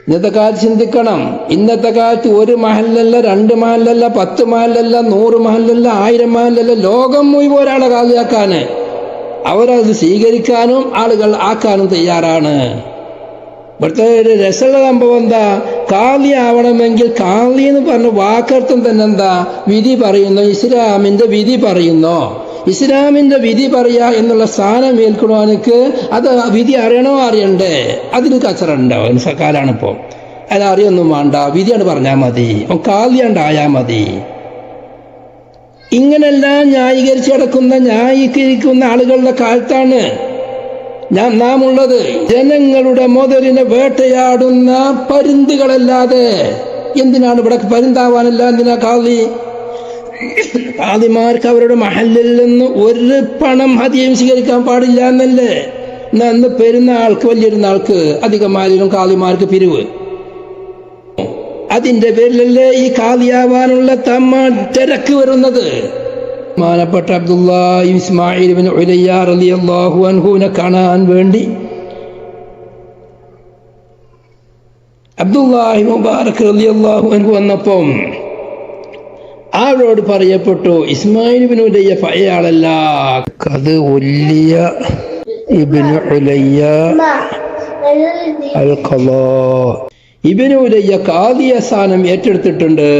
ഇന്നത്തെ കാലത്ത് ചിന്തിക്കണം. ഇന്നത്തെ കാലത്ത് 1 മഹല്ലല്ല, 2 മഹല്ലല്ല, 10 മഹല്ലല്ല, 100 മഹല്ലല്ല, 1000 മഹല്ലല്ല, ലോകം മുഴുവൻ ഒരാളെ കാലിയാക്കാന് അവരത് സ്വീകരിക്കാനും ആളുകൾ ആക്കാനും തയ്യാറാണ്. ഇവിടുത്തെ ഒരു രസമുള്ള സംഭവം എന്താ, കാളി ആവണമെങ്കിൽ കാളി എന്ന് പറഞ്ഞ വാക്കർത്ഥം തന്നെ എന്താ, വിധി പറയുന്നു, ഇസ്ലാമിന്റെ വിധി പറയുന്നു. ഇസ്ലാമിന്റെ വിധി പറയാ എന്നുള്ള സ്ഥാനം ഏൽക്കണമെനിക്ക് അത് വിധി അറിയണോ അറിയണ്ടേ, അതിന് കച്ചറുണ്ടാവും കാലാണിപ്പോ. അത് അറിയൊന്നും വേണ്ട, വിധിയാണ് പറഞ്ഞാൽ മതി, കാളിയാണ്ടായാൽ മതി. ഇങ്ങനെല്ലാം ന്യായീകരിച്ച് കിടക്കുന്ന ന്യായീകരിക്കുന്ന ആളുകളുടെ കാലത്താണ് നാം ഉള്ളത്. ജനങ്ങളുടെ മുതലിനെ വേട്ടയാടുന്ന പരുന്തുകളല്ലാതെ എന്തിനാണ് ഇവിടെ പരുന്താവാനല്ല, എന്തിനാ കാളിമാർക്ക് അവരുടെ മഹല്ലിൽ നിന്ന് 1 പണം ഹദിയയും സ്വീകരിക്കാൻ പാടില്ല എന്നല്ലേ. അന്ന് പെരുന്നാൾക്ക് വലിയൊരുന്നാൾക്ക് അധികമാരിലും കാളിമാർക്ക് പിരിവ്. അതിന്റെ പേരിലല്ലേ ഈ കാളിയാവാനുള്ള തിരക്ക് വരുന്നത്. ബഹുമാനപ്പെട്ട അബ്ദുല്ലാഹി ഇസ്മായിൽ ഇബ്നു ഉലയ്യ റളിയല്ലാഹു അൻഹുവിനെ കാണാൻ വേണ്ടി അബ്ദുല്ലാഹി മുബാറക് റളിയല്ലാഹു അൻഹു വന്നപ്പം ആളോട് പറയപ്പെട്ടു, ഇസ്മായിൽ ഇബ്നു ഉലയ്യ പഴയ ആളല്ല, അത് ഉല്ലിയ ഇബ്നു ഉലയ്യ അൽ ഖളാ, ഇബ്നു ഉലയ്യ ഖാദിയ സ്ഥാനം ഏറ്റെടുത്തിട്ടുണ്ട്.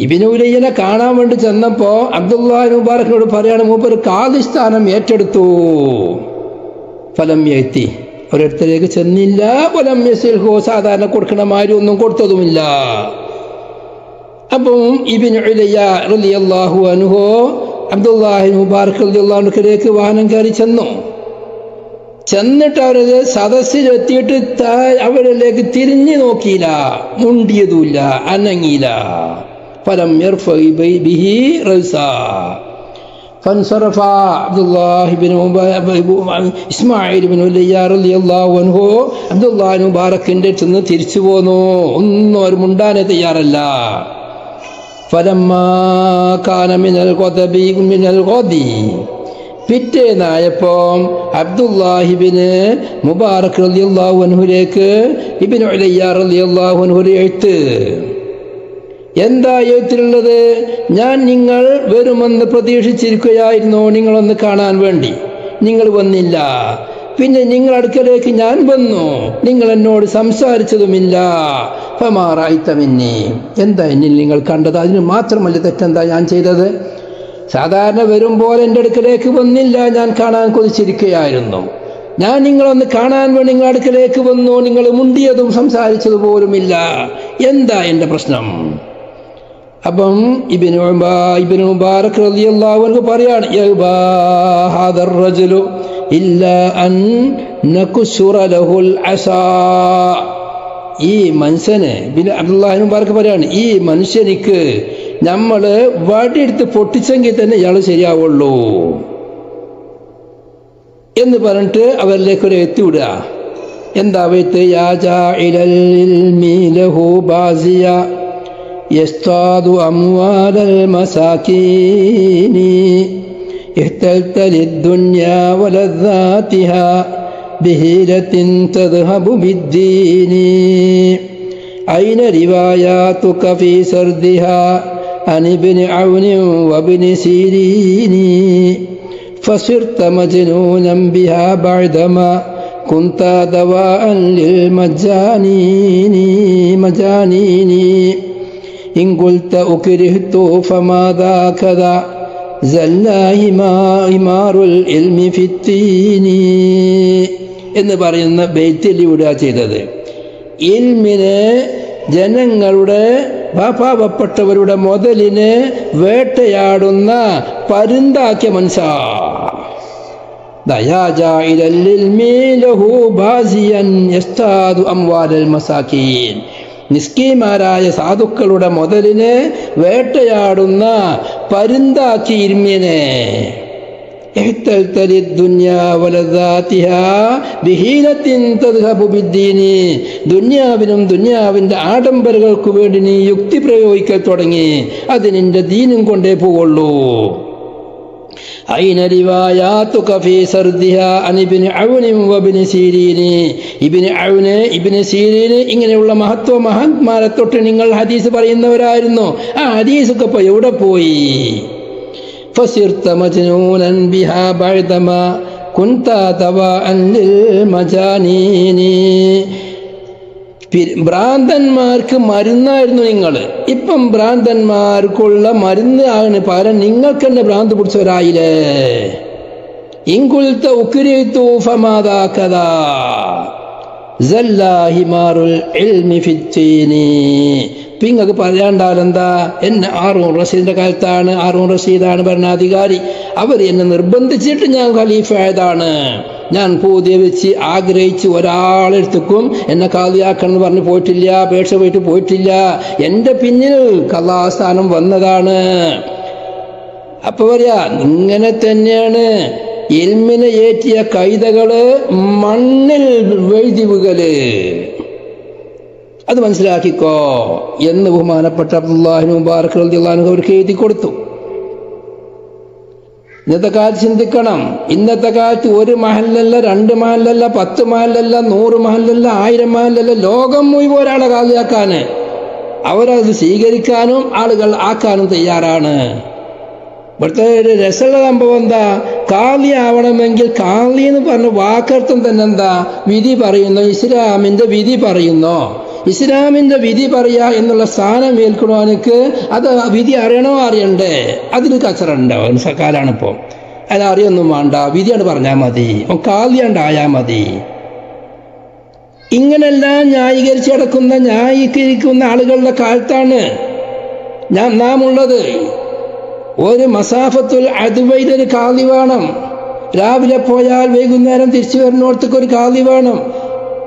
ഇബ്നു ഉലയ്യനെ കാണാൻ വേണ്ടി ചെന്നപ്പോ അബ്ദുല്ലാഹി മുബാറക്കിനോട് പറയാണ്, മൂപ്പര് ഖാദി സ്ഥാനം ഏറ്റെടുത്തു. ഫലം എത്തി, ഒരിടത്തിലേക്ക് ചെന്നില്ല. ഫലം യസിൽഹു, സാധാരണ കൊടുക്കണ മാതിരി ഒന്നും കൊടുത്തതുമില്ല. അപ്പം ഇബ്നു ഉലയ്യ റളിയല്ലാഹു അൻഹു അബ്ദുല്ലാഹി മുബാറക് റളിയല്ലാഹു അൻഹുവിലേക്ക് വാഹനം കയറി ചെന്നിട്ട് അവരത് സദസ്സിലെത്തിയിട്ട് അവരിലേക്ക് തിരിഞ്ഞു നോക്കിയില്ല, മുണ്ടിയതുമില്ല, അനങ്ങിയില്ല. ഫലം യർഫഇ ബിഹി റഅസാ ഫൻസറഫ അബ്ദുല്ലാഹി ഇസ്മായിൽ ഇബ്നു ഉലയ്യ റളിയല്ലാഹു അൻഹു അബ്ദുല്ലാഹി മുബാറക്കിന്റെ ചെന്ന് തിരിച്ചു പോന്നു. ഒന്നും അവർ മുണ്ടാനെ തയ്യാറല്ല. ഫലമ്മാ കാന മിനൽ ഗദി, പിറ്റേന്നായപ്പോ അബ്ദുല്ലാഹിബിന് മുബാറക് റളിയല്ലാഹു അൻഹുവിലേക്ക് ഇബ്നു ഉലയ്യ റളിയല്ലാഹു അൻഹു എഴുത്ത്. എന്താ എഴുത്തിലുള്ളത്? ഞാൻ നിങ്ങൾ വരുമെന്ന് പ്രതീക്ഷിച്ചിരിക്കുകയായിരുന്നു, നിങ്ങളൊന്ന് കാണാൻ വേണ്ടി. നിങ്ങൾ വന്നില്ല. പിന്നെ നിങ്ങൾ അടുക്കലേക്ക് ഞാൻ വന്നു, നിങ്ങൾ എന്നോട് സംസാരിച്ചതുമില്ല. ഫമാറായിത്തമിന്നി, എന്താ എന്നിൽ നിങ്ങൾ കണ്ടത്? അതിന് മാത്രമല്ല തെറ്റെന്താ ഞാൻ ചെയ്തത്? സാധാരണ വരുമ്പോൾ എൻ്റെ അടുക്കലേക്ക് വന്നില്ല, ഞാൻ കാണാൻ കൊതിച്ചിരിക്കുകയായിരുന്നു. ഞാൻ നിങ്ങളൊന്ന് കാണാൻ വേണ്ടി നിങ്ങളുടെ അടുക്കലേക്ക് വന്നു, നിങ്ങൾ മുണ്ടിയതും സംസാരിച്ചത് പോലുമില്ല. എന്താ എൻ്റെ പ്രശ്നം? അപ്പം ഇബ്നു മുബാറക് റളിയല്ലാഹു അൻഹു പറയാണ്, യബാ ഹാദർ റജുലു ഇല്ലാ അൻ നകുസുറ ലഹുൽ അസാ. ഈ മനുഷ്യന് അബ്ദുല്ലാഹി മുബാറക് പറയാണ്, ഈ മനുഷ്യനിക്ക് നമ്മള് വടിയെടുത്ത് പൊട്ടിച്ചെങ്കിൽ തന്നെ ഇയാൾ ശരിയാവുള്ളൂ എന്ന് പറഞ്ഞിട്ട് അവരിലേക്ക് ഒരു എത്തിവിടുക. എന്താ വെത്ത്? യാ ജാഇലൽ ഇൽമി ലഹു ബാസിയ യസ്താദു അംവാലൽ മസാകീനി ഇഹ്തൽത ലിദ്ദുനിയാ വലദ്ദാതിഹാ ബിഹീലത്തിൻ തദ്ഹബു ബിദ്ദീനി ഐന റിവായാതുക ഫീ സർദിഹാ അൻ ഇബ്നി ഔനി വബ്നി സീരീനി ഫസിർത മജ്നൂനൻ ബിഹാ ബഅദമാ കുൻത ദവാഅൻ ലിൽ മജാനീനി ഇൻ ഖുൽത ഉക്രിഹ്തു ഫമാദാ കദാ സല്ലാഹി ഇമാറുൽ ഇൽമി ഫിത്തീനി എന്ന് പറയുന്ന ബൈത്തിലൂടെ ചെയ്തത്. ഇൽമിനെ, ജനങ്ങളുടെ പാവപ്പെട്ടവരുടെ മുതലിനെ വേട്ടയാടുന്ന പരുന്താക്കിയ മനുഷ്യ. നിസ്കീമാരായ സാധുക്കളുടെ മുതലിനെ വേട്ടയാടുന്ന പരുന്താക്കി ഇൽമിനെ. ദുന്യാവിനും ദുന്യാവിന്റെ ആഡംബരങ്ങൾക്കു വേണ്ടി നീ യുക്തി പ്രയോഗിക്കാൻ തുടങ്ങി, അത് നിന്റെ ദീനും കൊണ്ടേ പോവുള്ളൂ. അയിന റിവായാതുക ഫീ സർദിഹാ അൻ ഇബ്നു ഔൻ വബ്നു സീരീൻ. ഇബ്നു സീരീൻ ഇങ്ങനെയുള്ള മഹാന്മാരെ തൊട്ട് നിങ്ങൾ ഹദീസ് പറയുന്നവരായിരുന്നു. ആ ഹദീസൊക്കെ ഇപ്പോൾ എവിടെ പോയി? ഫസിർത മജ്നൂനൻ ബിഹാ ബഅദമാ കുൻത തവാഅൻ ലിൽ മജാനീനി. ഭ്രാന്തന്മാർക്ക് മരുന്നായിരുന്നു നിങ്ങൾ. ഇപ്പം ഭ്രാന്തന്മാർക്കുള്ള മരുന്ന് ആണ് പകരം നിങ്ങൾക്ക് തന്നെ ഭ്രാന്ത് പിടിച്ചവരായില്ലേ. ഇൻകുൽത ഉക്രിതു ഫമാദാ കദാ സല്ലാഹിമാറുൽ ഇൽമി ഫിത്തീനി. നിങ്ങൾക്ക് പറയാണ്ടാലെന്താ? എന്നെ ഹാറൂൺ റഷീദിന്റെ കാലത്താണ്, ഹാറൂൺ റഷീദാണ് ഭരണാധികാരി, അവർ എന്നെ നിർബന്ധിച്ചിട്ട് ഞാൻ ഖലീഫ ആയതാണ്. ഞാൻ പൂതിയ വെച്ച് ആഗ്രഹിച്ച് ഒരാളെടുത്തുക്കും എന്നെ കാലിയാക്കണം എന്ന് പറഞ്ഞ് പോയിട്ടില്ല, അപേക്ഷ പോയിട്ടില്ല. എൻ്റെ പിന്നിൽ കലാസ്ഥാനം വന്നതാണ്. അപ്പൊ പറയാ ഇങ്ങനെ തന്നെയാണ് ഇൽമിനെ ഏറ്റിയ കൈതകള് മണ്ണിൽ വെഴുതിവുകല്. അത് മനസ്സിലാക്കിക്കോ എന്ന് ബഹുമാനപ്പെട്ട അബ്ദുല്ലാഹി മുബാറക് റളിയല്ലാഹു അൻഹു അവർക്ക് എഴുതി കൊടുത്തു. ഇന്നത്തെ കാലത്ത് ചിന്തിക്കണം. ഇന്നത്തെ കാലത്ത് ഒരു മഹല്ലല്ല, 2 മഹല്ലല്ല, 10 മഹല്ലല്ല, 100 മഹല്ലല്ല, 1000 മഹല്ലല്ല, ലോകം മുഴുവൻ ഒരാളെ കാലിയാക്കാന് അവരത് സ്വീകരിക്കാനും ആളുകൾ ആക്കാനും തയ്യാറാണ്. ഇവിടുത്തെ ഒരു രസമുള്ള സംഭവം എന്താ? കാളി ആവണമെങ്കിൽ കാളി എന്ന് പറഞ്ഞ വാക്കർത്ഥം തന്നെ എന്താ? വിധി പറയുന്നു, ഇസ്ലാമിന്റെ വിധി പറയുന്നോ. ഇസ്ലാമിന്റെ വിധി പറയാ എന്നുള്ള സ്ഥാനം ഏൽക്കണവനക്ക് അത് വിധി അറിയണോ അറിയണ്ടേ? അതിന് കച്ചറുണ്ടാവും സക്കാലാണ് ഇപ്പോൾ. അത് അറിയൊന്നും വേണ്ട, വിധിയാണ് പറഞ്ഞാൽ മതി, കാളിയാണ്ടായാൽ മതി. ഇങ്ങനെല്ലാം ന്യായീകരിക്കുന്ന ആളുകളുടെ കാലത്താണ് നാം ഉള്ളത്. ഒരു മസാഫത്തുൽ അദ്വൈതൊരു കാളി വേണം. രാവിലെ പോയാൽ വൈകുന്നേരം തിരിച്ചു വരുന്നിടത്തേക്ക് ഒരു കാളി വേണം.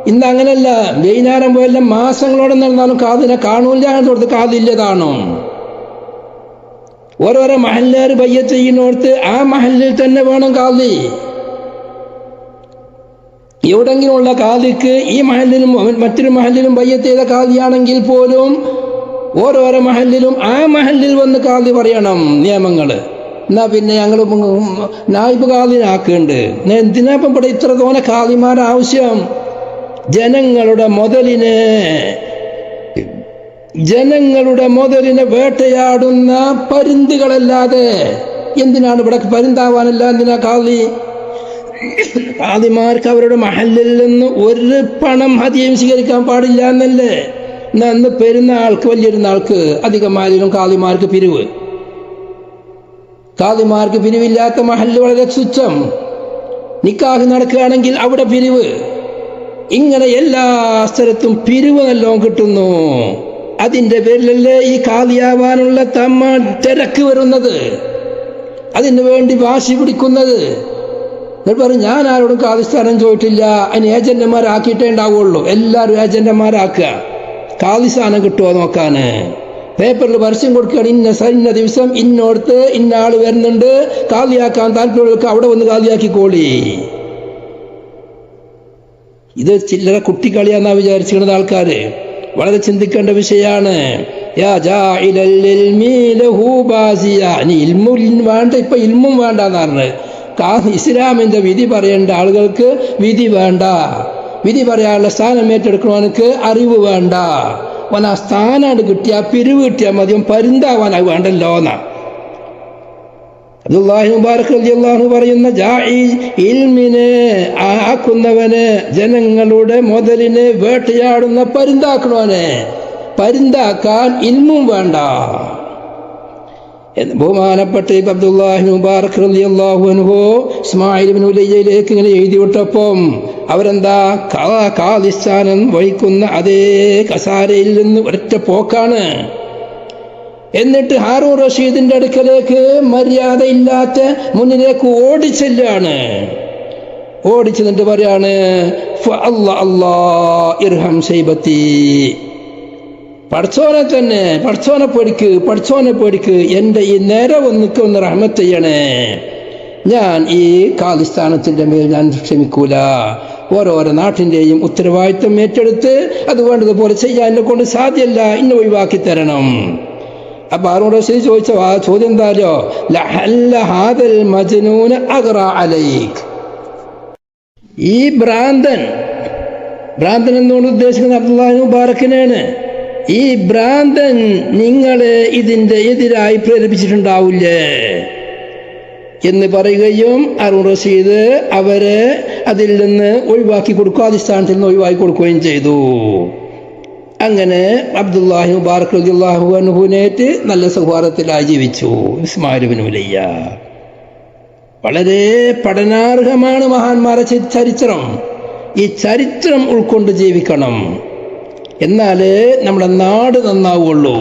ഇന്ന് അങ്ങനല്ല, വൈകുന്നേരം പോയെല്ലാം മാസങ്ങളോടെ നടന്നാലും കാതിനെ കാണൂല്ല, എന്നിടത്ത് കാതില്ലതാണോ. ഓരോരോ മഹല്ലുകാർ ബയ്യത്ത് ചെയ്യുന്നിടത്ത് ആ മഹല്ലിൽ തന്നെ വേണം കാളി. എവിടെങ്കിലുമുള്ള കാളിക്ക് ഈ മഹല്ലിലും മറ്റൊരു മഹല്ലിലും ബയ്യത്ത് ചെയ്ത കാളിയാണെങ്കിൽ പോലും ഓരോരോ മഹല്ലിലും ആ മഹല്ലിൽ വന്ന് കാളി പറയണം നിയമങ്ങൾ. എന്നാ പിന്നെ ഞങ്ങൾ നായിബ് കാളിനാക്കുന്നുണ്ട്. എന്തിനാപ്പം ഇവിടെ ഇത്ര തോന്നെ കാളിമാരുടെ ആവശ്യം? ജനങ്ങളുടെ മുതലിനെ വേട്ടയാടുന്ന പരുന്തുകളല്ലാതെ എന്തിനാണ് ഇവിടെ പരുന്താവാനല്ല? എന്തിനാ കാളി? കാളിമാർക്ക് അവരുടെ മഹല്ലിൽ നിന്ന് ഒരു പണം ഹദിയം സ്വീകരിക്കാൻ പാടില്ല എന്നല്ലേ? അന്ന് പെരുന്നാൾക്ക്, വലിയൊരുന്നാൾക്ക് അധികമായാലും കാളിമാർക്ക് പിരിവ്. കാളിമാർക്ക് പിരിവില്ലാത്ത മഹല്ല് വളരെ തുച്ഛം. നിക്കാഹ് നടക്കുകയാണെങ്കിൽ അവിടെ പിരിവ്. ഇങ്ങനെ എല്ലാ സ്ഥലത്തും പിരിവ് നല്ലോണം കിട്ടുന്നു. അതിൻ്റെ പേരിലല്ലേ ഈ കാളിയാവാനുള്ള തിരക്ക് വരുന്നത്, അതിനു വേണ്ടി വാശി പിടിക്കുന്നത്. പറയും ഞാൻ ആരോടും കാളിസ്ഥാനം ചോദിച്ചിട്ടില്ല, അതിന് ഏജന്റുമാരാക്കിയിട്ടേ ഉണ്ടാവുള്ളൂ. എല്ലാവരും ഏജന്റുമാരാക്കുക. കാളിസ്ഥാനം കിട്ടുമോ നോക്കാന് പേപ്പറിൽ പരസ്യം കൊടുക്കുകയാണ്. ഇന്ന ദിവസം ഇന്നോടത്ത് ഇന്ന ആള് വരുന്നുണ്ട്, കാളിയാക്കാൻ താല്പര്യമുള്ളവർക്ക് അവിടെ വന്ന് കാളിയാക്കിക്കോളി. ഇത് ചില്ലറ കുട്ടിക്കളിയാന്നാ വിചാരിച്ചിരുന്നത് ആൾക്കാര്. വളരെ ചിന്തിക്കേണ്ട വിഷയമാണ്. വേണ്ട, ഇപ്പൊ ഇൽമും വേണ്ടെന്ന് പറഞ്ഞത്. ഇസ്ലാമിന്റെ വിധി പറയേണ്ട ആളുകൾക്ക് വിധി വേണ്ട. വിധി പറയാനുള്ള സ്ഥാനം ഏറ്റെടുക്കണവനക്ക് അറിവ് വേണ്ട. അവൻ ആ സ്ഥാനാണ് കിട്ടിയാൽ പിരിവ് കിട്ടിയാൽ മതിയും, പരുന്താവാൻ അത് വേണ്ടല്ലോ എന്നാ അബ്ദുല്ലാഹി മുബാറക് റളിയല്ലാഹു അൻഹു പറയുന്ന ഇൽമിനെ ആക്കുന്നവന്, ജനങ്ങളുടെ മുതലിനെ വേട്ടയാടുന്ന പരുന്താക്കണവനെ, പരുന്താക്കാൻ ഇൽമും വേണ്ട. ബഹുമാനപ്പെട്ട അബ്ദുല്ലാഹി മുബാറക് റളിയല്ലാഹു അൻഹു ഇസ്മായിൽ ഇബ്നു ഉലയ്യയിലേക്ക് ഇങ്ങനെ എഴുതി വിട്ടപ്പം അവരെന്താ കാളിസ്ഥാനം വഹിക്കുന്ന അതേ കസാരയിൽ നിന്ന് ഒരൊറ്റ പോക്കാണ്. എന്നിട്ട് ഹാറൂൺ റഷീദിന്റെ അടുക്കലേക്ക് മര്യാദയില്ലാത്ത മുന്നിലേക്ക് ഓടിച്ചെല്ലാണ്. ഓടിച്ചെന്നിട്ട് പറയാണ്, ഇർഹം ശൈബത്തി, പഠിച്ചോനെ പേടിക്ക്, എൻ്റെ ഈ നേരെ ഒന്ന് റഹ്മത്ത് ചെയ്യണേ. ഞാൻ ഈ കാളിസ്ഥാനത്തിന്റെ മേൽ ഞാൻ ക്ഷമിക്കൂല. ഓരോരോ നാട്ടിൻ്റെയും ഉത്തരവാദിത്വം ഏറ്റെടുത്ത് അത് വേണ്ടതുപോലെ ചെയ്യാൻ എന്നെ കൊണ്ട് സാധ്യമല്ല, ഇന്നെ ഒഴിവാക്കി തരണം. അപ്പൊ ഹാറൂൻ റഷീദ് ചോദിച്ച ആ ചോദ്യം എന്താലോ, ലഹല്ല ഹാദൽ മജ്നൂന അഗ്റ അലൈക്, ഈ ഭ്രാന്തൻ എന്നുകൊണ്ട് ഉദ്ദേശിക്കുന്നത് അബ്ദുല്ലാഹി മുബാറക്കിനാണ്. ഈ ഭ്രാന്തൻ നിങ്ങളെ ഇതിന്റെ എതിരായി പ്രേരിപ്പിച്ചിട്ടുണ്ടാവില്ലേ എന്ന് പറയുകയും ഹാറൂൻ റഷീദ് അവരെ അതിൽ നിന്ന് ഒഴിവാക്കി കൊടുക്കുക, അധിഷ്ഠാനത്തിൽ നിന്ന് ഒഴിവാക്കി കൊടുക്കുകയും ചെയ്തു. അങ്ങനെ അബ്ദുല്ലാഹി മുബാറക് റളിയല്ലാഹു അൻഹുവിനേറ്റ് നല്ല സൗഹാർദ്ദത്തിലായി ജീവിച്ചു ഇസ്മായിൽ ഇബ്നു ഉലയ്യ. വളരെ പഠനാർഹമാണ് മഹാന്മാരെ ചരിത്രം. ഈ ചരിത്രം ഉൾക്കൊണ്ട് ജീവിക്കണം, എന്നാലേ നമ്മുടെ നാട് നന്നാവുള്ളൂ.